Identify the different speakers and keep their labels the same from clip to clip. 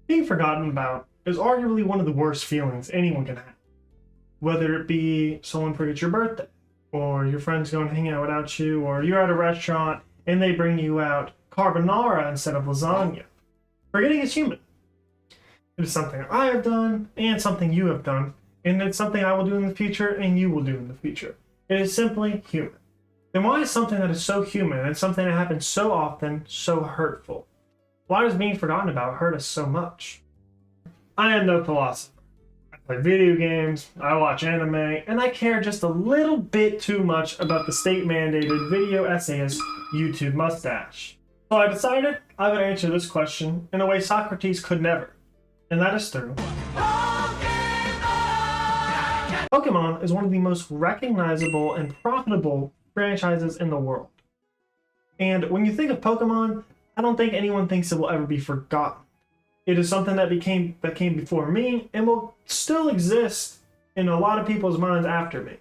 Speaker 1: Being forgotten about is arguably one of the worst feelings anyone can have. Whether it be someone forgets your birthday, or your friends go and hang out without you, or you're at a restaurant and they bring you out carbonara instead of lasagna. Forgetting is human. It is something I have done and something you have done, and it's something I will do in the future and you will do in the future. It is simply human. Then why is something that is so human and something that happens so often so hurtful? Why does being forgotten about hurt us so much? I am no philosopher. I play video games, I watch anime, and I care just a little bit too much about the state-mandated video essayist YouTube mustache. So I decided I would answer this question in a way Socrates could never, and that is through Pokémon is one of the most recognizable and profitable franchises in the world. And when you think of Pokémon, I don't think anyone thinks it will ever be forgotten. It is something that came before me and will still exist in a lot of people's minds after me.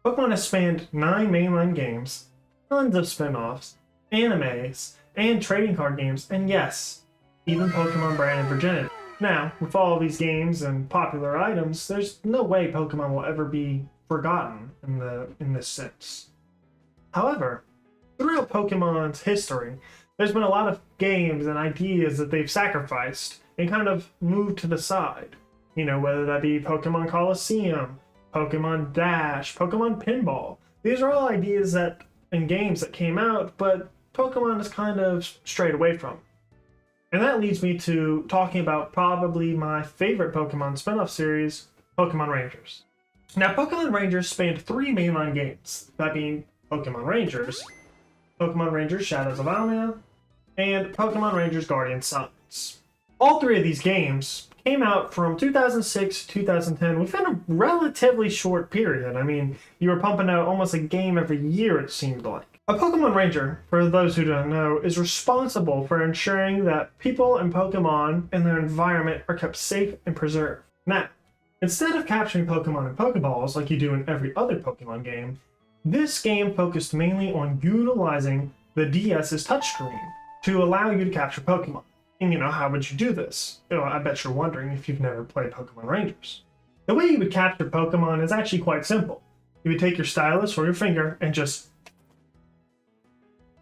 Speaker 1: Pokémon has spanned 9 mainline games, tons of spin-offs, animes, and trading card games, and yes, even Pokémon Brand and Virginity. Now, with all these games and popular items, there's no way Pokémon will ever be forgotten in this sense. However, throughout Pokemon's history, there's been a lot of games and ideas that they've sacrificed and kind of moved to the side. You know, whether that be Pokemon Coliseum, Pokemon Dash, Pokemon Pinball. These are all ideas and games that came out, but Pokemon is kind of strayed away from. And that leads me to talking about probably my favorite Pokemon spin-off series, Pokémon Rangers. Now, Pokémon Rangers spanned 3 mainline games, that being Pokémon Rangers, Pokémon Rangers Shadows of Almia, and Pokémon Rangers Guardian Suns. All 3 of these games came out from 2006 to 2010 within a relatively short period. I mean, you were pumping out almost a game every year, it seemed like. A Pokémon Ranger, for those who don't know, is responsible for ensuring that people and Pokémon and their environment are kept safe and preserved. Now, instead of capturing Pokémon in Pokéballs like you do in every other Pokémon game, this game focused mainly on utilizing the DS's touchscreen to allow you to capture Pokémon. And how would you do this? I bet you're wondering if you've never played Pokémon Rangers. The way you would capture Pokémon is actually quite simple. You would take your stylus or your finger and just...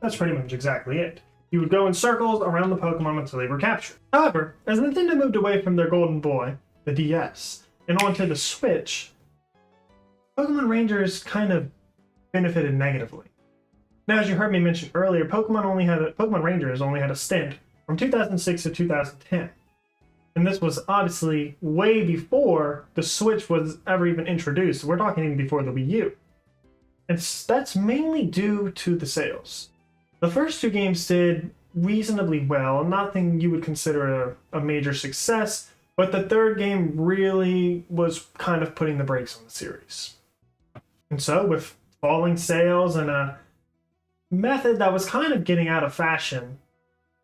Speaker 1: That's pretty much exactly it. You would go in circles around the Pokémon until they were captured. However, as Nintendo moved away from their golden boy, the DS, and onto the Switch, Pokémon Rangers kind of benefited negatively. Now, as you heard me mention earlier, Pokémon Rangers only had a stint from 2006 to 2010. And this was obviously way before the Switch was ever even introduced. We're talking even before the Wii U. And that's mainly due to the sales. The first 2 games did reasonably well, nothing you would consider a major success, but the 3rd game really was kind of putting the brakes on the series. And so, with falling sales and a method that was kind of getting out of fashion,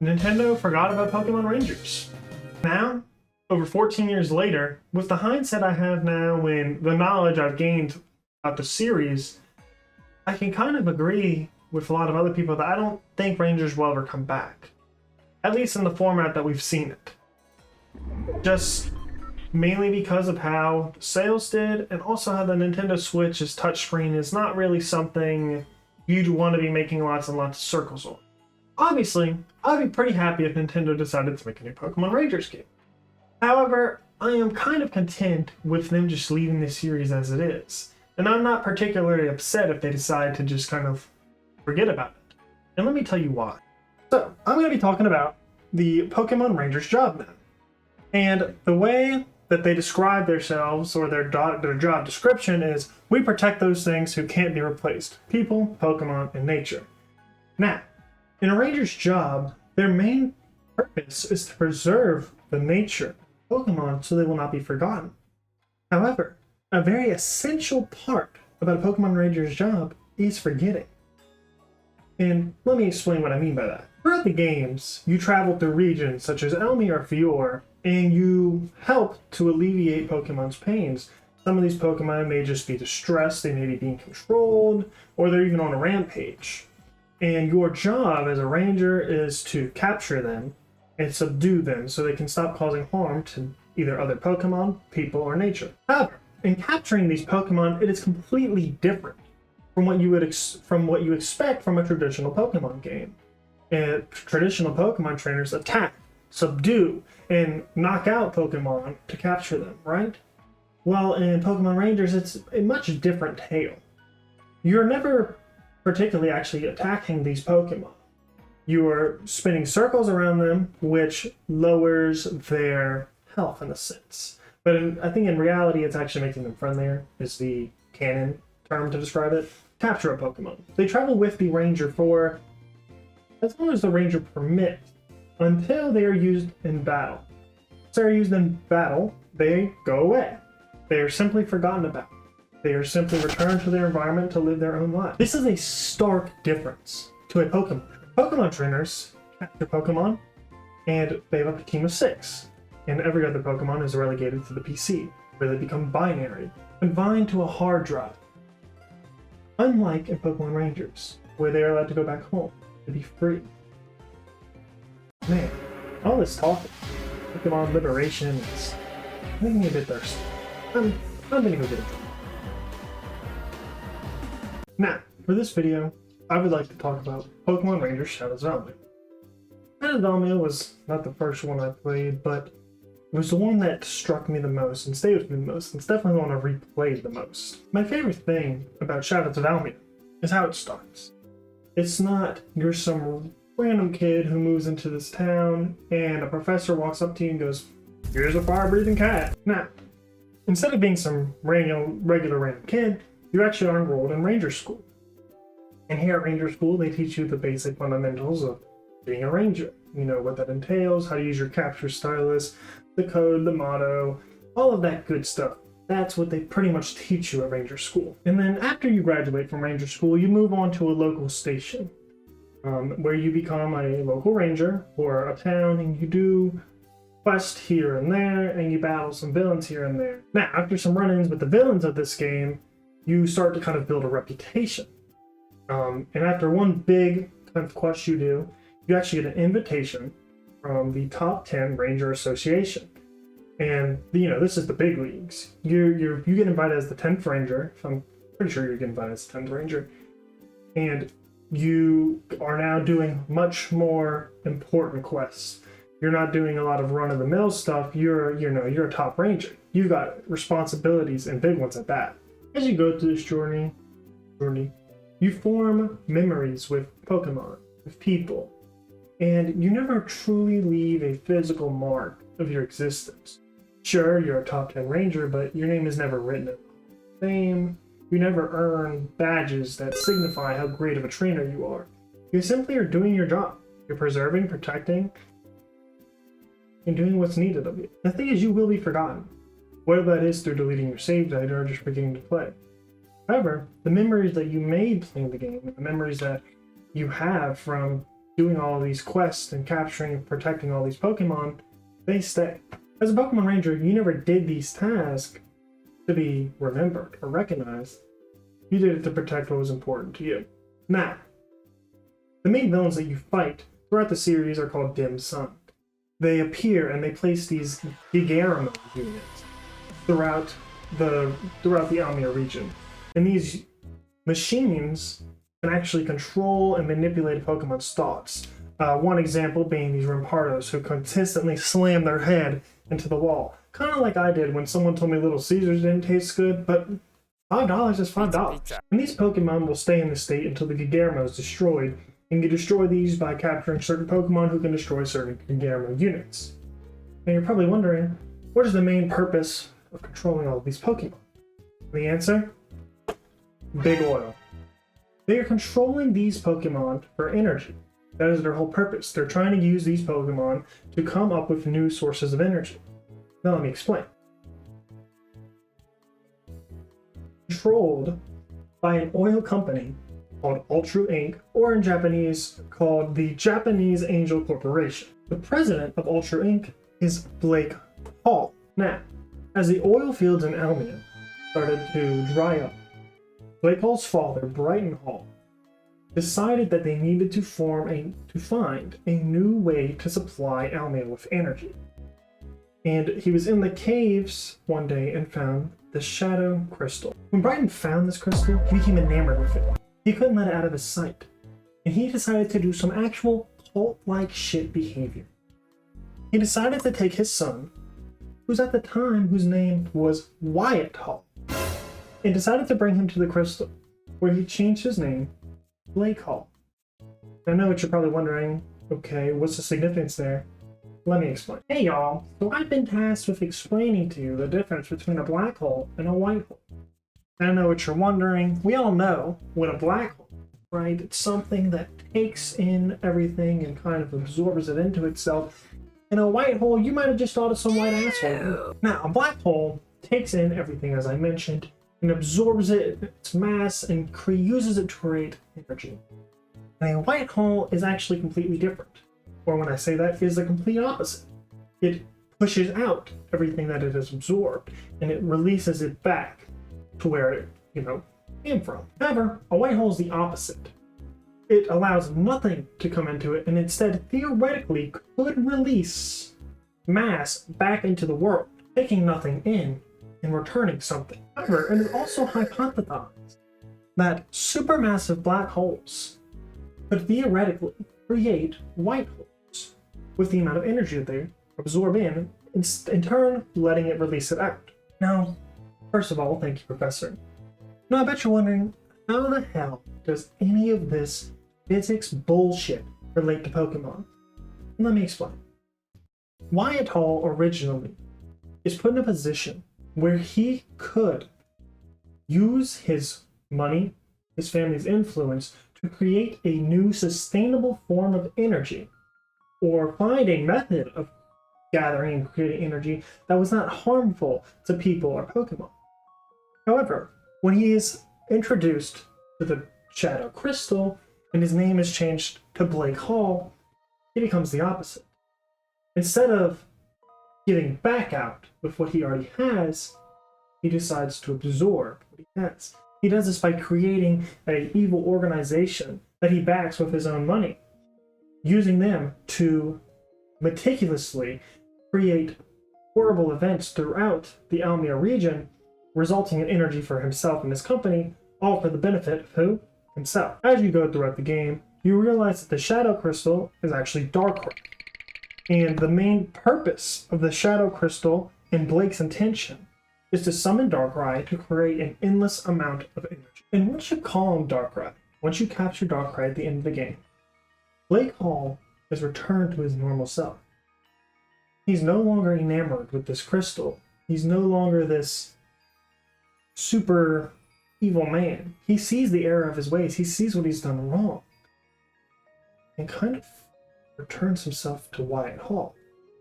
Speaker 1: Nintendo forgot about Pokémon Rangers. Now, over 14 years later, with the hindsight I have now and the knowledge I've gained about the series, I can kind of agree with a lot of other people that I don't think Rangers will ever come back. At least in the format that we've seen it. Just mainly because of how sales did, and also how the Nintendo Switch's touchscreen is not really something you'd want to be making lots and lots of circles on. Obviously, I'd be pretty happy if Nintendo decided to make a new Pokémon Rangers game. However, I am kind of content with them just leaving the series as it is. And I'm not particularly upset if they decide to just kind of forget about it. And let me tell you why. So, I'm going to be talking about the Pokémon Rangers job now. And the way that they describe themselves, or their job description, is, we protect those things who can't be replaced. People, Pokémon, and nature. Now, in a Ranger's job, their main purpose is to preserve the nature of Pokémon so they will not be forgotten. However, a very essential part about a Pokémon Ranger's job is forgetting. And let me explain what I mean by that. Throughout the games, you travel through regions such as Almia or Fior, and you help to alleviate Pokemon's pains. Some of these Pokemon may just be distressed, they may be being controlled, or they're even on a rampage. And your job as a ranger is to capture them and subdue them so they can stop causing harm to either other Pokemon, people, or nature. However, in capturing these Pokemon, it is completely different from what you expect from a traditional Pokemon game. And traditional Pokemon trainers attack, subdue, and knock out Pokemon to capture them, right? Well, in Pokemon Rangers, it's a much different tale. You're never particularly actually attacking these Pokemon. You are spinning circles around them, which lowers their health in a sense. But I think in reality, it's actually making them friendlier, is the canon term to describe it. Capture a Pokemon. They travel with the Ranger for as long as the Ranger permits, until they are used in battle. Once they are used in battle, they go away. They are simply forgotten about. They are simply returned to their environment to live their own life. This is a stark difference to a Pokemon. Pokemon trainers capture Pokemon, and they have up a team of 6. And every other Pokemon is relegated to the PC, where they become binary, confined to a hard drive. Unlike in Pokemon Rangers, where they are allowed to go back home to be free. Man, all this talking, Pokemon liberation is making me a bit thirsty. I'm gonna go get a drink. Now, for this video, I would like to talk about Pokemon Ranger Shadows of Almia. Shadows of Almia was not the first one I played, but it was the one that struck me the most and stayed with me the most, and it's definitely the one I replayed the most. My favorite thing about Shadows of Almia is how it starts. It's not you're some random kid who moves into this town and a professor walks up to you and goes, "Here's a fire-breathing cat." Now, instead of being some regular random kid, you actually are enrolled in Ranger School. And here at Ranger School, they teach you the basic fundamentals of being a ranger. You know what that entails, how to use your capture stylus, the code, the motto, all of that good stuff. That's what they pretty much teach you at Ranger School. And then after you graduate from Ranger School, you move on to a local station, where you become a local ranger for a town, and you do quests here and there, and you battle some villains here and there. Now, after some run-ins with the villains of this game, you start to kind of build a reputation. And after one big kind of quest you do, you actually get an invitation from the top 10 Ranger Association. And, you know, this is the big leagues. You get invited as the 10th Ranger. I'm pretty sure you get invited as the 10th Ranger. And you are now doing much more important quests. You're not doing a lot of run-of-the-mill stuff. You're a top ranger. You've got responsibilities, and big ones at that. As you go through this journey, you form memories with Pokemon, with people, and you never truly leave a physical mark of your existence. Sure, you're a top 10 ranger, but your name is never written in fame. You never earn badges that signify how great of a trainer you are. You simply are doing your job. You're preserving, protecting, and doing what's needed of you. The thing is, you will be forgotten, whether that is through deleting your save data or just forgetting to play. However, the memories that you made playing the game, the memories that you have from doing all these quests and capturing and protecting all these Pokemon, they stay. As a Pokemon Ranger, you never did these tasks to be remembered or recognized. You did it to protect what was important to you. Now, the main villains that you fight throughout the series are called Dim Sun. They appear and they place these Gigaramo units throughout the Almia region. And these machines can actually control and manipulate Pokemon's thoughts. One example being these Rampardos who consistently slam their head into the wall. Kind of like I did when someone told me Little Caesars didn't taste good, but $5 is $5. And these Pokemon will stay in the state until the Gigaramo is destroyed, and you destroy these by capturing certain Pokemon who can destroy certain Gigaramo units. And you're probably wondering, what is the main purpose of controlling all of these Pokemon? The answer? Big Oil. They are controlling these Pokemon for energy. That is their whole purpose. They're trying to use these Pokemon to come up with new sources of energy. Now let me explain. Controlled by an oil company called Ultra Inc., or in Japanese called the Japanese Angel Corporation. The president of Ultra Inc. is Blake Hall. Now, as the oil fields in Almia started to dry up, Blake Hall's father, Brighton Hall, decided that they needed to find a new way to supply Almia with energy. And he was in the caves one day and found the Shadow Crystal. When Brighton found this crystal, he became enamored with it. He couldn't let it out of his sight, and he decided to do some actual cult-like shit behavior. He decided to take his son, whose name was Wyatt Hall, and decided to bring him to the crystal, where he changed his name to Blake Hall. I know what you're probably wondering, okay, what's the significance there? Let me explain. Hey y'all, so I've been tasked with explaining to you the difference between a black hole and a white hole. I know what you're wondering. We all know what a black hole is, right? It's something that takes in everything and kind of absorbs it into itself. And a white hole, you might have just thought of some white asshole. Now, a black hole takes in everything, as I mentioned, and absorbs it, its mass, and uses it to create energy. And a white hole is actually completely different. Or when I say that, is the complete opposite. It pushes out everything that it has absorbed, and it releases it back to where it, came from. However, a white hole is the opposite. It allows nothing to come into it, and instead theoretically could release mass back into the world, taking nothing in and returning something. However, it is also hypothesized that supermassive black holes could theoretically create white holes with the amount of energy that they absorb in turn letting it release it out. Now, first of all, thank you, Professor. Now, I bet you're wondering, how the hell does any of this physics bullshit relate to Pokemon? Let me explain. Wyatt Hall originally is put in a position where he could use his money, his family's influence, to create a new sustainable form of energy, or find a method of gathering and creating energy that was not harmful to people or Pokemon. However, when he is introduced to the Shadow Crystal and his name is changed to Blake Hall, he becomes the opposite. Instead of giving back out with what he already has, he decides to absorb what he has. He does this by creating an evil organization that he backs with his own money, using them to meticulously create horrible events throughout the Almia region, resulting in energy for himself and his company, all for the benefit of who? Himself. As you go throughout the game, you realize that the Shadow Crystal is actually Darkrai. And the main purpose of the Shadow Crystal and Blake's intention is to summon Darkrai to create an endless amount of energy. And once you calm Darkrai, once you capture Darkrai at the end of the game, Blake Hall is returned to his normal self. He's no longer enamored with this crystal. He's no longer this super evil man. He sees the error of his ways. He sees what he's done wrong. And kind of returns himself to Wyatt Hall,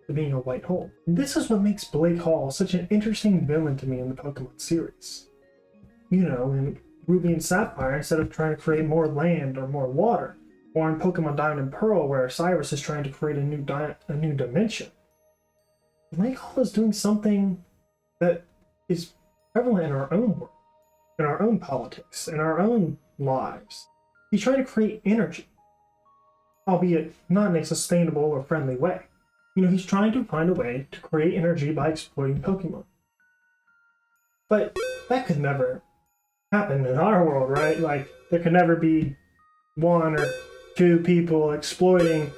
Speaker 1: to being a white hole. And this is what makes Blake Hall such an interesting villain to me in the Pokemon series. In Ruby and Sapphire, instead of trying to create more land or more water, or in Pokemon Diamond and Pearl, where Cyrus is trying to create a new dimension, Blake Hall is doing something that is prevalent in our own world, in our own politics, in our own lives. He's trying to create energy, albeit not in a sustainable or friendly way. He's trying to find a way to create energy by exploiting Pokemon. But that could never happen in our world, right? Like, there could never be one or two people exploiting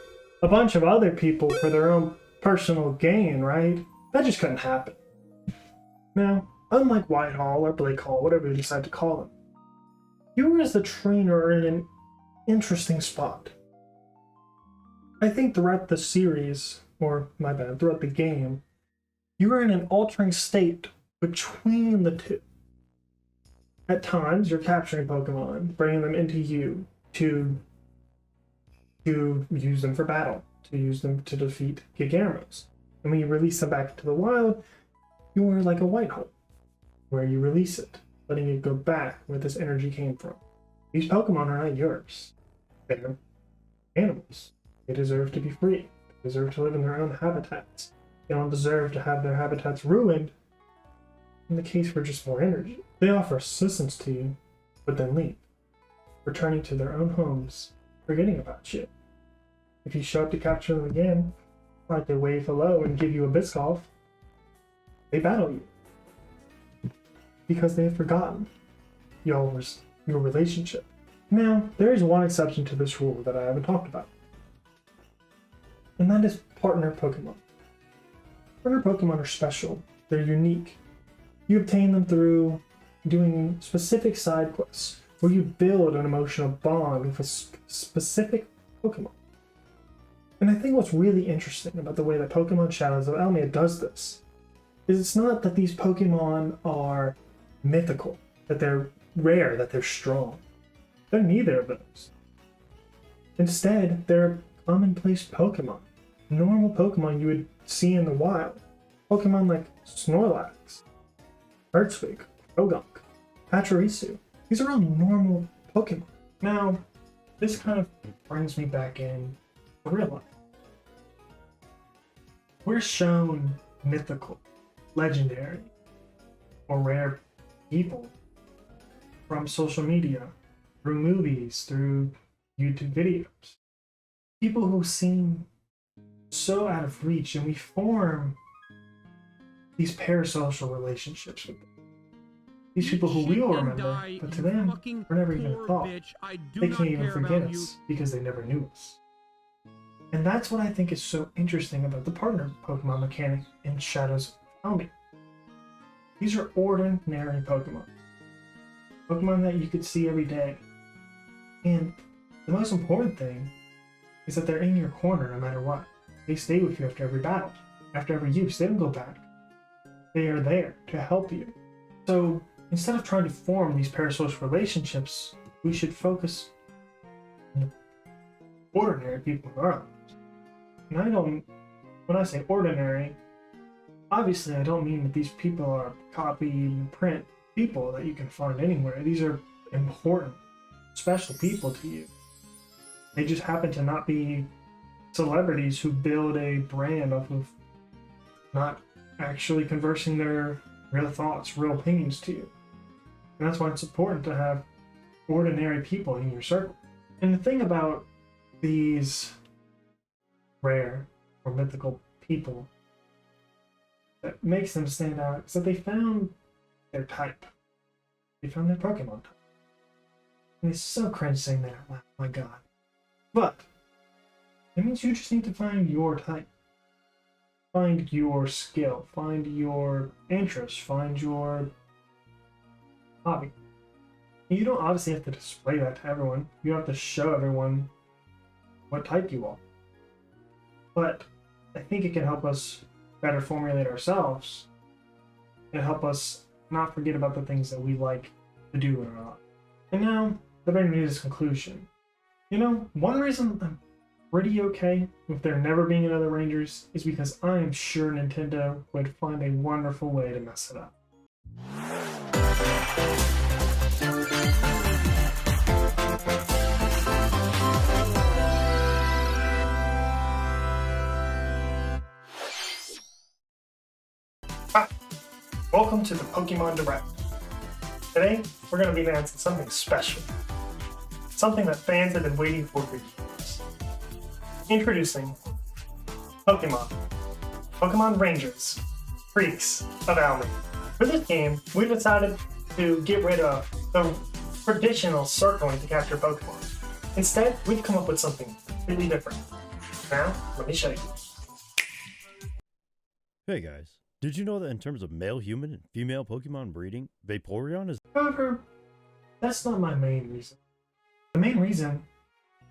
Speaker 1: a bunch of other people for their own personal gain, right? That just couldn't happen. Now, unlike Wyatt Hall or Blake Hall, whatever you decide to call him, you as the trainer are in an interesting spot. I think throughout the series, throughout the game, you are in an altering state between the two. At times, you're capturing Pokemon, bringing them into you to use them for battle, to use them to defeat Gigaramos. And when you release them back into the wild, you are like a white hole, where you release it, letting it go back where this energy came from. These Pokemon are not yours. They're animals. They deserve to be free. They deserve to live in their own habitats. They don't deserve to have their habitats ruined in the case for just more energy. They offer assistance to you, but then leave. returning to their own homes, forgetting about you. If you show up to capture them again, like they wave hello and give you a bisc off, they battle you. Because they have forgotten your relationship. Now, there is one exception to this rule that I haven't talked about. And that is partner Pokemon. Partner Pokemon are special. They're unique. You obtain them through doing specific side quests where you build an emotional bond with a specific Pokemon. And I think what's really interesting about the way that Pokemon Shadows of Almia does this is it's not that these Pokemon are mythical, that they're rare, that they're strong. They're neither of those. Instead, they're commonplace Pokemon. Normal Pokemon you would see in the wild. Pokemon like Snorlax, Earthquake, Croagunk, Pachirisu. These are all normal Pokemon. Now, this kind of brings me back in to real life. We're shown mythical, legendary, or rare people from social media, through movies, through YouTube videos. People who seem so out of reach, and we form these parasocial relationships with them. These people who we all remember, but to them, we're never even a thought. They can't even forget us because they never knew us. And that's what I think is so interesting about the partner Pokemon mechanic in Shadows of Almia. These are ordinary Pokemon. Pokemon that you could see every day. And the most important thing is that they're in your corner no matter what. They stay with you after every battle, after every use. They don't go back. They are there to help you. So instead of trying to form these parasocial relationships, we should focus on the ordinary people in our lives. And when I say ordinary, obviously I don't mean that these people are copy and print people that you can find anywhere. These are important, special people to you. They just happen to not be celebrities who build a brand off of not actually conversing their real thoughts, real opinions to you. And that's why it's important to have ordinary people in your circle. And the thing about these rare or mythical people that makes them stand out is that they found their type. They found their Pokemon type. And it's so cringe saying that out loud, my god. But it means you just need to find your type. Find your skill, find your interest, find your hobby. And you don't obviously have to display that to everyone. You don't have to show everyone what type you are. But I think it can help us better formulate ourselves and help us not forget about the things that we like to do in our life. And now, that brings me to this conclusion. You know, one reason I'm pretty okay with there never being another Rangers is because I am sure Nintendo would find a wonderful way to mess it up. Hi, welcome to the Pokemon Direct. Today, we're going to be announcing something special. Something that fans have been waiting for years. Introducing Pokémon Rangers Freaks of Almia. For this game, we've decided to get rid of the traditional circling to capture Pokemon. Instead, we've come up with something completely different. Now, let me show you.
Speaker 2: Hey guys, did you know that in terms of male human and female Pokemon breeding, Vaporeon is...
Speaker 1: However, that's not my main reason. The main reason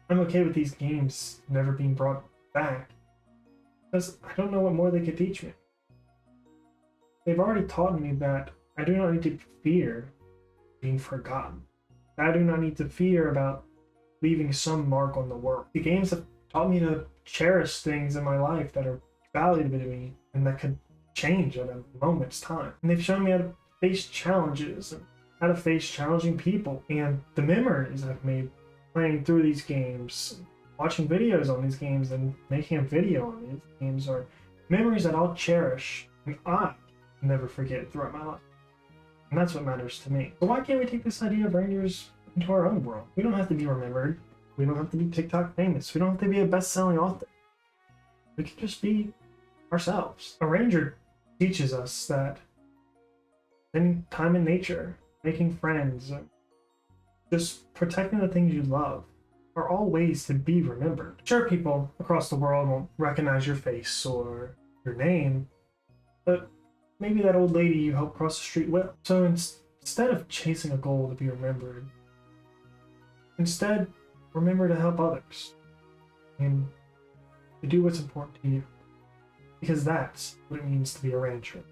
Speaker 1: I'm okay with these games never being brought back because I don't know what more they could teach me. They've already taught me that I do not need to fear being forgotten. I do not need to fear about leaving some mark on the world. The games have taught me to cherish things in my life that are valuable to me and that could change at a moment's time. And they've shown me how to face challenges and how to face challenging people. And the memories I've made playing through these games, watching videos on these games and making a video on these games are memories that I'll cherish and I never forget throughout my life. And that's what matters to me. So why can't we take this idea of Rangers into our own world. We don't have to be remembered. We don't have to be TikTok famous. We don't have to be a best-selling author. We can just be ourselves. A ranger teaches us that spending time in nature, making friends, and just protecting the things you love are all ways to be remembered. Sure, people across the world won't recognize your face or your name, but maybe that old lady you helped cross the street will. So instead of chasing a goal to be remembered, instead remember to help others and to do what's important to you, because that's what it means to be a ranger.